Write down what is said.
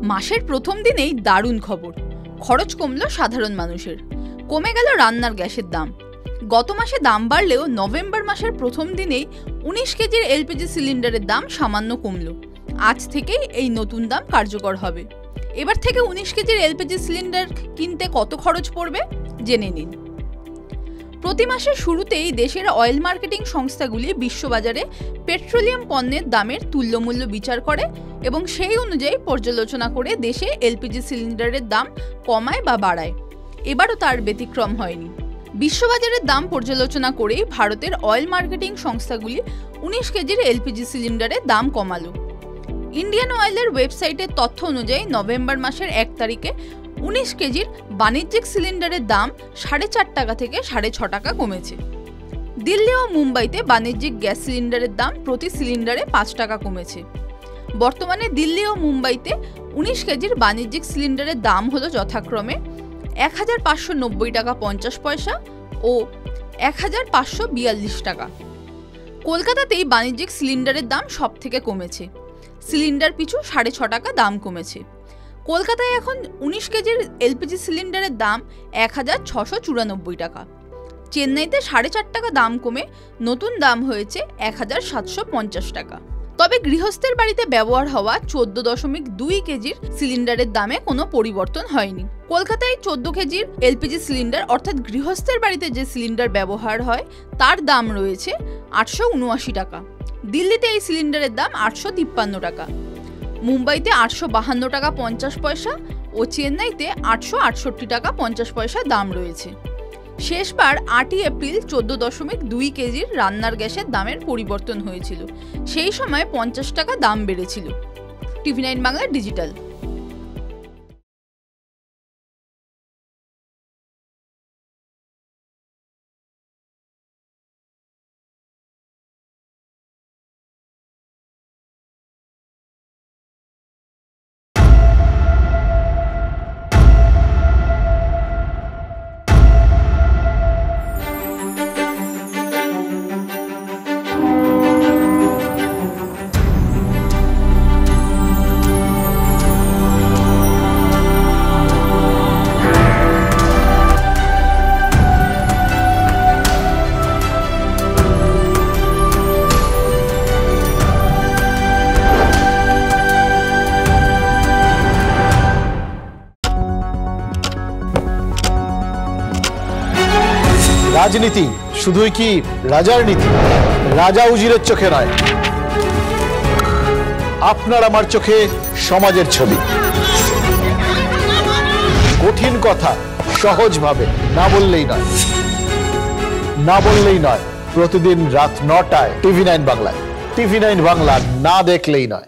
মাসের প্রথম দিনেই দারুণ খবর, খরচ কমলো সাধারণ মানুষের। কমে গেল রান্নার গ্যাসের দাম। গত মাসে দাম বাড়লেও নভেম্বর মাসের প্রথম দিনেই 19 কেজির এলপিজি সিলিন্ডারের দাম সামান্য কমলো। আজ থেকেই এই নতুন দাম কার্যকর হবে। এবার থেকে 19 কেজির এলপিজি সিলিন্ডার কিনতে কত খরচ পড়বে জেনে নিন। প্রতি মাসের শুরুতেই দেশের অয়েল মার্কেটিং সংস্থাগুলি বিশ্ববাজারে পেট্রোলিয়াম পণ্যের দামের তুল্যমূল্য বিচার করে এবং সেই অনুযায়ী পর্যালোচনা করে দেশে এলপিজি সিলিন্ডারের দাম কমায় বা বাড়ায়। এবারও তার ব্যতিক্রম হয়নি। বিশ্ববাজারের দাম পর্যালোচনা করেই ভারতের অয়েল মার্কেটিং সংস্থাগুলি 19 কেজির এলপিজি সিলিন্ডারের দাম কমালো। ইন্ডিয়ান অয়েলের ওয়েবসাইটের তথ্য অনুযায়ী নভেম্বর মাসের 1 তারিখে 19 কেজির বাণিজ্যিক সিলিন্ডারের দাম 4.5 টাকা থেকে 6.5 টাকা কমেছে। দিল্লি ও মুম্বাইতে বাণিজ্যিক গ্যাস সিলিন্ডারের দাম প্রতি সিলিন্ডারে 5 টাকা কমেছে। বর্তমানে দিল্লি ও মুম্বাইতে 19 কেজির বাণিজ্যিক সিলিন্ডারের দাম হলো যথাক্রমে 1590 টাকা 50 পয়সা ও 1542 টাকা। কলকাতাতেই বাণিজ্যিক সিলিন্ডারের দাম সব থেকে কমেছে। সিলিন্ডার পিছু 6.5 টাকা দাম কমেছে। কলকাতায় এখন 19 কেজির এলপিজি সিলিন্ডারের দাম 1694 টাকা। চেন্নাইতে 4.5 টাকা দাম কমে নতুন দাম হয়েছে 1750 টাকা। তবে গৃহস্থের বাড়িতে ব্যবহার হওয়া 14.2 কেজির সিলিন্ডারের দামে কোনো পরিবর্তন হয়নি। কলকাতায় 14 কেজির এলপিজি সিলিন্ডার অর্থাৎ গৃহস্থের বাড়িতে যে সিলিন্ডার ব্যবহার হয় তার দাম রয়েছে 879 টাকা। দিল্লিতে এই সিলিন্ডারের দাম 853 টাকা। মুম্বাইতে 852 টাকা 50 পয়সা ও চেন্নাইতে 868 টাকা 50 পয়সা দাম রয়েছে। শেষবার 8 এপ্রিল 14.2 কেজির রান্নার গ্যাসের দামের পরিবর্তন হয়েছিল। সেই সময় 50 টাকা দাম বেড়েছিল। TV9 Bangla digital. রাজনীতি শুধুই কি রাজার নীতি? রাজা উজিরের চোখে নয়, আপনার আমার চোখে সমাজের ছবি। কঠিন কথা সহজভাবে না বললেই নয়। প্রতিদিন রাত 9টায় TV9 বাংলায়। TV9 বাংলা না দেখলেই নয়।